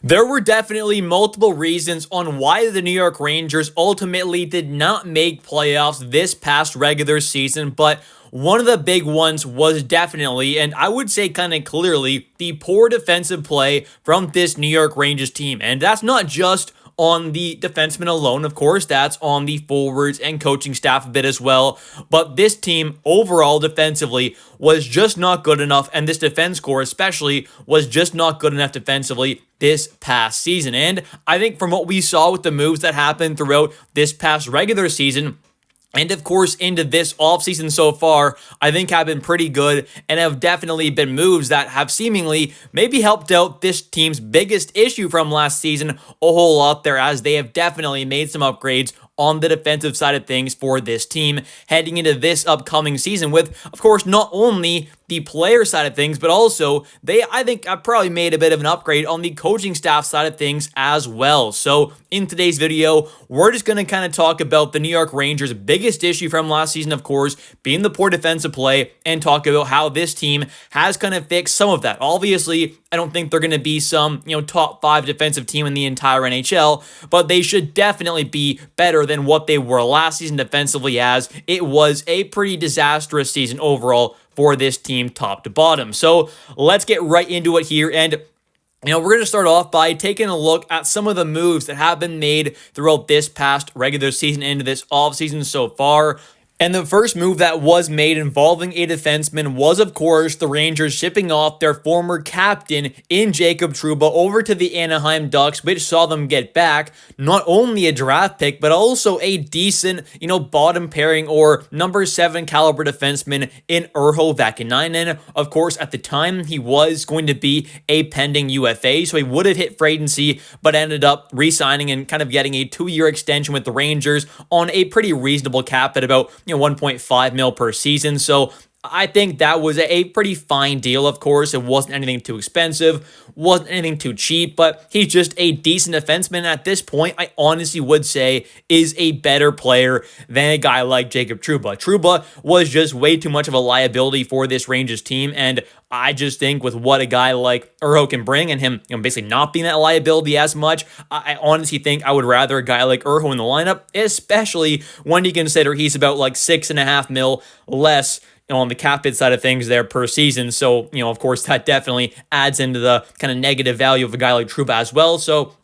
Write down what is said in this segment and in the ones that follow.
There were definitely multiple reasons on why the New York Rangers ultimately did not make playoffs this past regular season, but one of the big ones was definitely, and I would say kind of clearly, the poor defensive play from this New York Rangers team. And that's not just on the defensemen alone, of course, that's on the forwards and coaching staff a bit as well. But this team overall defensively was just not good enough, and this defense core especially was just not good enough defensively this past season. And I think from what we saw with the moves that happened throughout this past regular season, and of course, into this offseason so far, I think have been pretty good and have definitely been moves that have seemingly maybe helped out this team's biggest issue from last season a whole lot there, as they have definitely made some upgrades on the defensive side of things for this team heading into this upcoming season with, of course, not only the player side of things, but also I think I probably made a bit of an upgrade on the coaching staff side of things as well. So in today's video, we're just going to kind of talk about the New York Rangers' biggest issue from last season, of course, being the poor defensive play, and talk about how this team has kind of fixed some of that. Obviously, I don't think they're going to be some, top 5 defensive team in the entire NHL, but they should definitely be better than what they were last season defensively, as it was a pretty disastrous season overall for this team top to bottom. So let's get right into it here. And we're going to start off by taking a look at some of the moves that have been made throughout this past regular season into this offseason so far. And the first move that was made involving a defenseman was, of course, the Rangers shipping off their former captain in Jacob Trouba over to the Anaheim Ducks, which saw them get back not only a draft pick, but also a decent, bottom pairing or number 7 caliber defenseman in Urho Vakanainen. Of course, at the time, he was going to be a pending UFA, so he would have hit free agency, but ended up re-signing and kind of getting a 2-year extension with the Rangers on a pretty reasonable cap at about 1.5 mil per season. So I think that was a pretty fine deal, of course. It wasn't anything too expensive, wasn't anything too cheap, but he's just a decent defenseman at this point. I honestly would say is a better player than a guy like Jacob Trouba. Trouba was just way too much of a liability for this Rangers team, and I just think with what a guy like Urho can bring and him basically not being that liability as much, I honestly think I would rather a guy like Urho in the lineup, especially when you consider he's about like 6.5 mil less on the cap hit side of things there per season. So, of course, that definitely adds into the kind of negative value of a guy like Trouba as well. So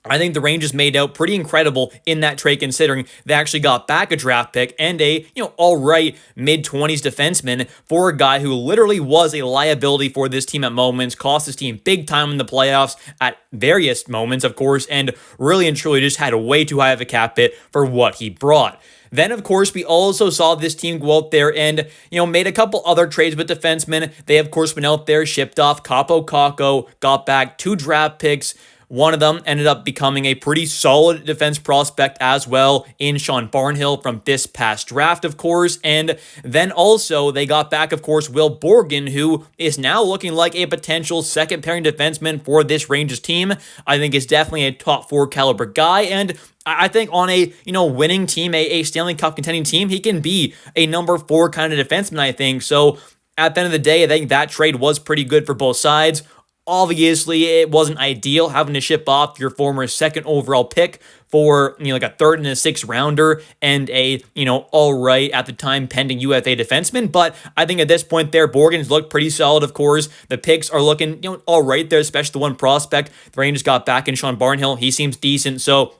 I think the Rangers made out pretty incredible in that trade, considering they actually got back a draft pick and a, all right mid-20s defenseman for a guy who literally was a liability for this team at moments, cost this team big time in the playoffs at various moments, of course, and really and truly just had a way too high of a cap hit for what he brought. Then, of course, we also saw this team go out there and, made a couple other trades with defensemen. They, of course, went out there, shipped off Capo Kakko, got back 2 draft picks. One of them ended up becoming a pretty solid defense prospect as well in Sean Barnhill from this past draft, of course. And then also they got back, of course, Will Borggan, who is now looking like a potential second pairing defenseman for this Rangers team. I think is definitely a top 4 caliber guy, and I think on a, winning team, a Stanley Cup contending team, he can be a number 4 kind of defenseman, I think. So at the end of the day, I think that trade was pretty good for both sides. Obviously, it wasn't ideal having to ship off your former 2nd overall pick for, like a 3rd and a 6th rounder and a, all right at the time pending UFA defenseman. But I think at this point there, Borggan's looked pretty solid, of course. The picks are looking, all right there, especially the one prospect the Rangers got back in Sean Barnhill. He seems decent. So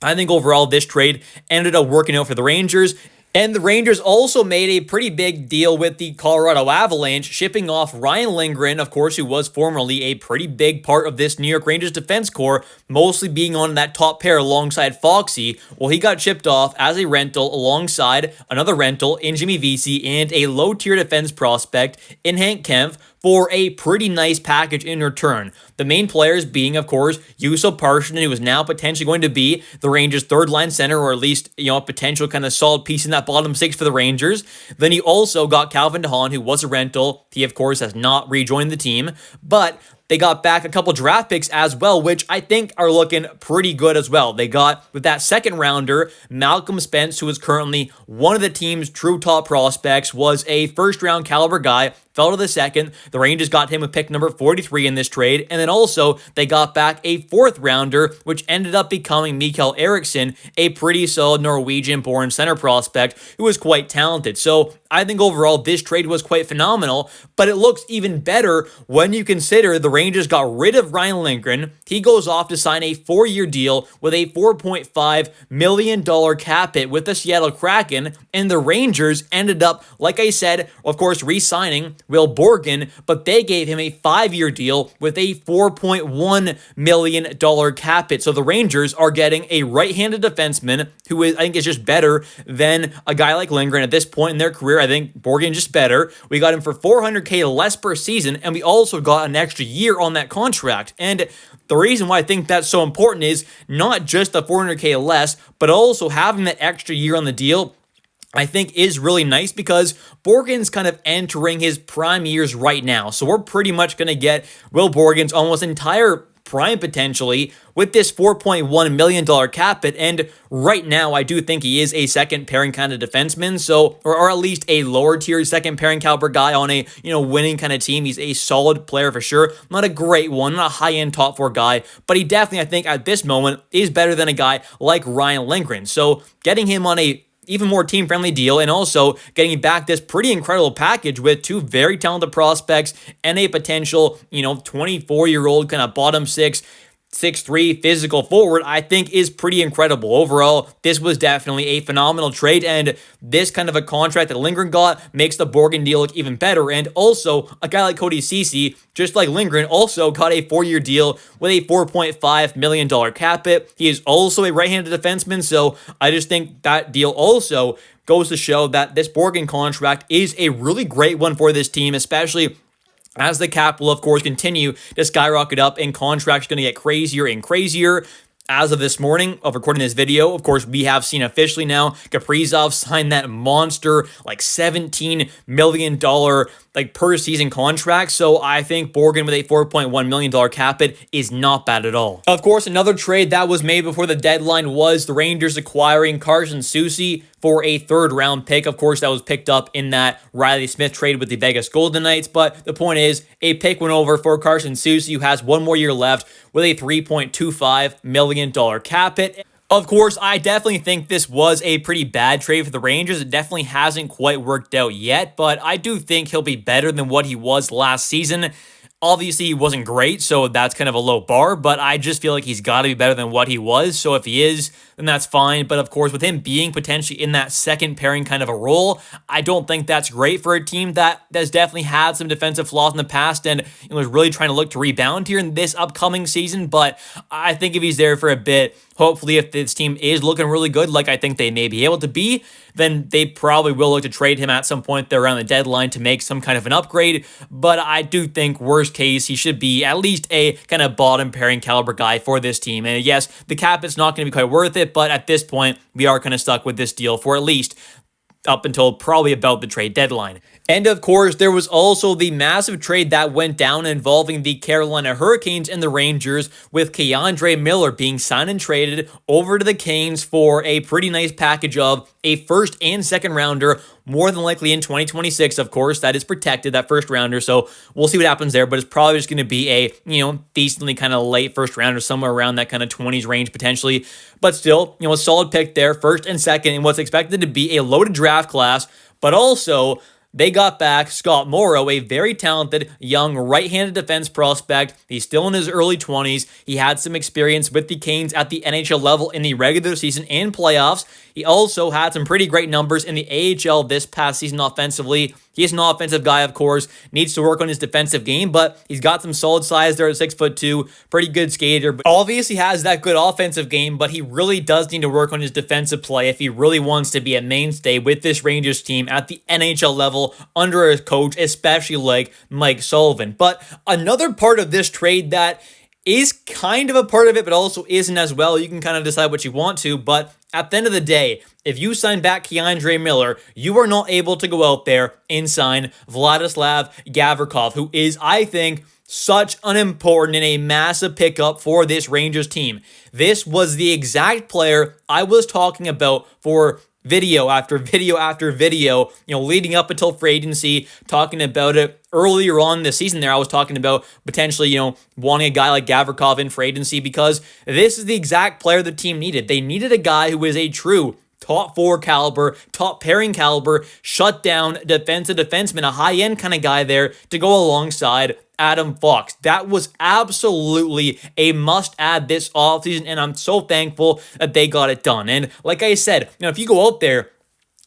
I think overall this trade ended up working out for the Rangers. And the Rangers also made a pretty big deal with the Colorado Avalanche, shipping off Ryan Lingren, of course, who was formerly a pretty big part of this New York Rangers defense core, mostly being on that top pair alongside Foxy. Well, he got shipped off as a rental alongside another rental in Jimmy Vesey and a low-tier defense prospect in Hank Kempf for a pretty nice package in return. The main players being, of course, Juuso Parssinen, who is now potentially going to be the Rangers' 3rd-line center, or at least, a potential kind of solid piece in that bottom 6 for the Rangers. Then he also got Calvin DeHaan, who was a rental. He, of course, has not rejoined the team, but they got back a couple draft picks as well, which I think are looking pretty good as well. They got, with that 2nd rounder, Malcolm Spence, who is currently one of the team's true top prospects, was a 1st-round caliber guy fell to the second. The Rangers got him with pick number 43 in this trade, and then also they got back a 4th rounder, which ended up becoming Mikael Eriksson, a pretty solid Norwegian-born center prospect who was quite talented. So I think overall this trade was quite phenomenal, but it looks even better when you consider the Rangers got rid of Ryan Lingren. He goes off to sign a 4-year deal with a $4.5 million cap hit with the Seattle Kraken, and the Rangers ended up, like I said, of course, re-signing Will Borggan, but they gave him a 5-year deal with a $4.1 million cap hit. So the Rangers are getting a right-handed defenseman who is, I think, is just better than a guy like Lingren at this point in their career. I think Borggan just better. We got him for $400K less per season, and we also got an extra year on that contract. And the reason why I think that's so important is not just the $400K less, but also having that extra year on the deal, I think is really nice because Borggan's kind of entering his prime years right now. So we're pretty much going to get Will Borggan's almost entire prime potentially with this $4.1 million cap hit. And right now, I do think he is a second pairing kind of defenseman. So, or at least a lower tier second pairing caliber guy on a, winning kind of team. He's a solid player for sure. Not a great one, not a high-end top 4 guy, but he definitely, I think at this moment is better than a guy like Ryan Lindgren. So getting him on a even more team-friendly deal, and also getting back this pretty incredible package with 2 very talented prospects and a potential, 24-year-old kind of bottom 6'3" physical forward, I think is pretty incredible. Overall, this was definitely a phenomenal trade, and this kind of a contract that Lingren got makes the Borggan deal look even better. And also, a guy like Cody Susi, just like Lingren, also got a 4-year deal with a $4.5 million cap hit. He is also a right-handed defenseman, so I just think that deal also goes to show that this Borggan contract is a really great one for this team, especially as the cap will, of course, continue to skyrocket up and contracts are going to get crazier and crazier. As of this morning of recording this video, of course, we have seen officially now Kaprizov sign that monster, like $17 million per season contract. So I think Borggan with a $4.1 million cap hit is not bad at all. Of course, another trade that was made before the deadline was the Rangers acquiring Carson Susi for a 3rd round pick. Of course, that was picked up in that Riley Smith trade with the Vegas Golden Knights. But the point is, a pick went over for Carson Susi, who has 1 more year left with a $3.25 million cap hit. Of course, I definitely think this was a pretty bad trade for the Rangers. It definitely hasn't quite worked out yet, but I do think he'll be better than what he was last season. Obviously, he wasn't great, so that's kind of a low bar, but I just feel like he's got to be better than what he was. So if he is, then that's fine. But of course, with him being potentially in that second pairing kind of a role, I don't think that's great for a team that has definitely had some defensive flaws in the past and was really trying to look to rebound here in this upcoming season. But I think if he's there for a bit, hopefully if this team is looking really good, like I think they may be able to be, then they probably will look to trade him at some point there around the deadline to make some kind of an upgrade. But I do think worst case, he should be at least a kind of bottom pairing caliber guy for this team. And yes, the cap is not going to be quite worth it, but at this point, we are kind of stuck with this deal for at least up until probably about the trade deadline. And of course, there was also the massive trade that went down involving the Carolina Hurricanes and the Rangers, with Keandre Miller being signed and traded over to the Canes for a pretty nice package of a 1st and 2nd rounder, more than likely in 2026, of course. That is protected, that 1st rounder, so we'll see what happens there, but it's probably just going to be a, decently kind of late 1st rounder, somewhere around that kind of 20s range potentially, but still, a solid pick there, 1st and 2nd, in what's expected to be a loaded draft class, but also they got back Scott Morrow, a very talented young right-handed defense prospect. He's still in his early 20s. He had some experience with the Canes at the NHL level in the regular season and playoffs. He also had some pretty great numbers in the AHL this past season offensively. He's an offensive guy, of course, needs to work on his defensive game, but he's got some solid size there at 6'2", pretty good skater. But obviously has that good offensive game, but he really does need to work on his defensive play if he really wants to be a mainstay with this Rangers team at the NHL level under a coach, especially like Mike Sullivan. But another part of this trade that is kind of a part of it, but also isn't as well. You can kind of decide what you want to, but at the end of the day, if you sign back Keandre Miller, you are not able to go out there and sign Vladislav Gavrikov, who is, I think, such an important and a massive pickup for this Rangers team. This was the exact player I was talking about for video after video after video, leading up until free agency, talking about it. Earlier on this season there, I was talking about potentially, wanting a guy like Gavrikov in free agency because this is the exact player the team needed. They needed a guy who is a true top 4 caliber, top pairing caliber, shutdown defenseman, a high-end kind of guy there to go alongside Adam Fox. That was absolutely a must-add this offseason, and I'm so thankful that they got it done. And like I said, if you go out there,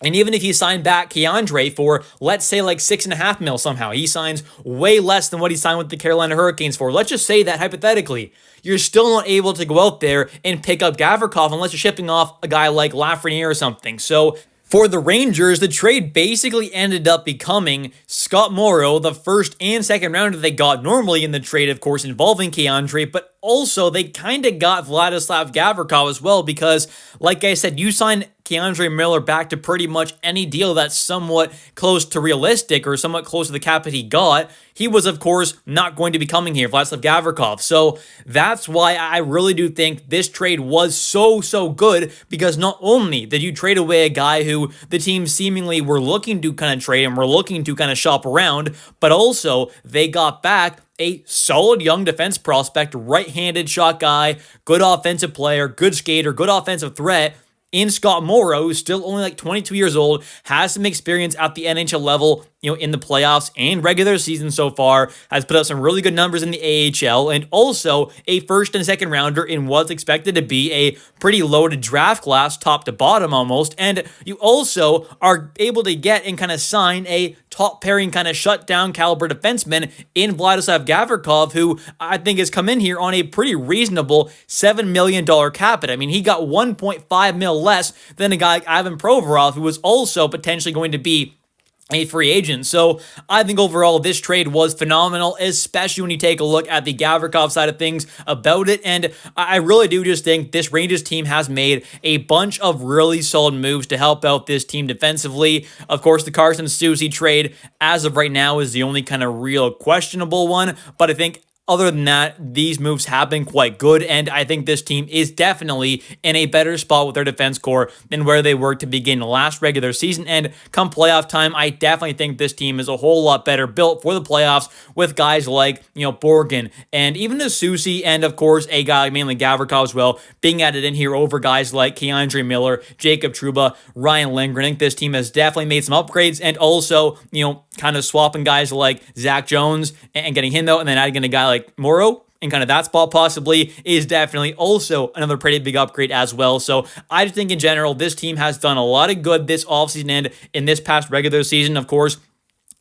and even if you sign back Keandre for, let's say, like $6.5 million somehow, he signs way less than what he signed with the Carolina Hurricanes for. Let's just say that hypothetically, you're still not able to go out there and pick up Gavrikov unless you're shipping off a guy like Lafreniere or something. So for the Rangers, the trade basically ended up becoming Scott Morrow, the first and second rounder they got normally in the trade, of course, involving Keandre, but also they kind of got Vladislav Gavrikov as well because, like I said, you sign Keandre Miller back to pretty much any deal that's somewhat close to realistic or somewhat close to the cap that he got. He was, of course, not going to be coming here, Vladislav Gavrikov. So that's why I really do think this trade was so good because not only did you trade away a guy who the team seemingly were looking to kind of trade and were looking to kind of shop around, but also they got back a solid young defense prospect, right-handed shot guy, good offensive player, good skater, good offensive threat in Scott Morrow, who's still only like 22 years old, has some experience at the NHL level, in the playoffs and regular season so far, has put up some really good numbers in the AHL, and also a first and second rounder in what's expected to be a pretty loaded draft class, top to bottom almost, and you also are able to get and kind of sign a top pairing kind of shutdown caliber defenseman in Vladislav Gavrikov, who I think has come in here on a pretty reasonable $7 million cap hit. I mean, he got $1.5 million less than a guy like Ivan Provorov, who was also potentially going to be a free agent. So I think overall this trade was phenomenal, especially when you take a look at the Gavrikov side of things about it. And I really do just think this Rangers team has made a bunch of really solid moves to help out this team defensively. Of course, the Carson Susi trade as of right now is the only kind of real questionable one, but I think other than that, these moves have been quite good, and I think this team is definitely in a better spot with their defense core than where they were to begin the last regular season. And come playoff time, I definitely think this team is a whole lot better built for the playoffs with guys like, Borggan and even the Susi, and of course, a guy like mainly Gavrikov as well, being added in here over guys like Keandre Miller, Jacob Trouba, Ryan Lingren. I think this team has definitely made some upgrades, and also, kind of swapping guys like Zach Jones and getting him out, and then adding in a guy like Morrow and kind of that spot possibly is definitely also another pretty big upgrade as well. So I just think in general, this team has done a lot of good this offseason and in this past regular season. Of course,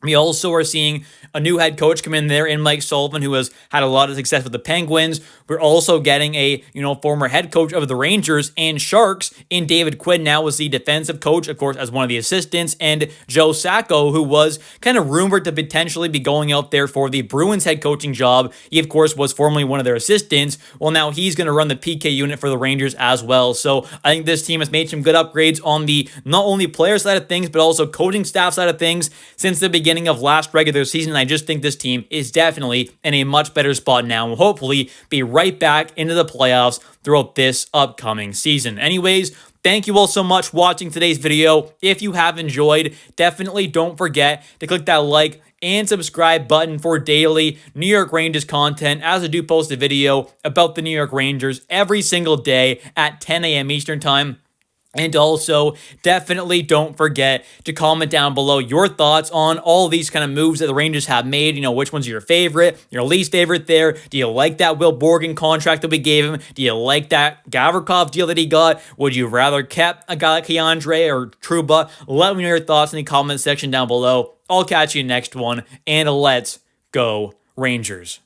we also are seeing a new head coach come in there in Mike Sullivan, who has had a lot of success with the Penguins. We're also getting a, former head coach of the Rangers and Sharks in David Quinn, now was the defensive coach, of course, as one of the assistants, and Joe Sacco, who was kind of rumored to potentially be going out there for the Bruins head coaching job. He, of course, was formerly one of their assistants. Well, now he's going to run the PK unit for the Rangers as well. So I think this team has made some good upgrades on the not only player side of things, but also coaching staff side of things since the beginning of last regular season. I just think this team is definitely in a much better spot now and will hopefully be right back into the playoffs throughout this upcoming season. Anyways, thank you all so much for watching today's video. If you have enjoyed, definitely don't forget to click that like and subscribe button for daily New York Rangers content, as I do post a video about the New York Rangers every single day at 10 a.m. Eastern Time. And also, definitely don't forget to comment down below your thoughts on all these kind of moves that the Rangers have made. Which one's your favorite, your least favorite there? Do you like that Will Borggan contract that we gave him? Do you like that Gavrikov deal that he got? Would you rather kept a guy like Keandre or Trouba? Let me know your thoughts in the comment section down below. I'll catch you next one, and let's go Rangers.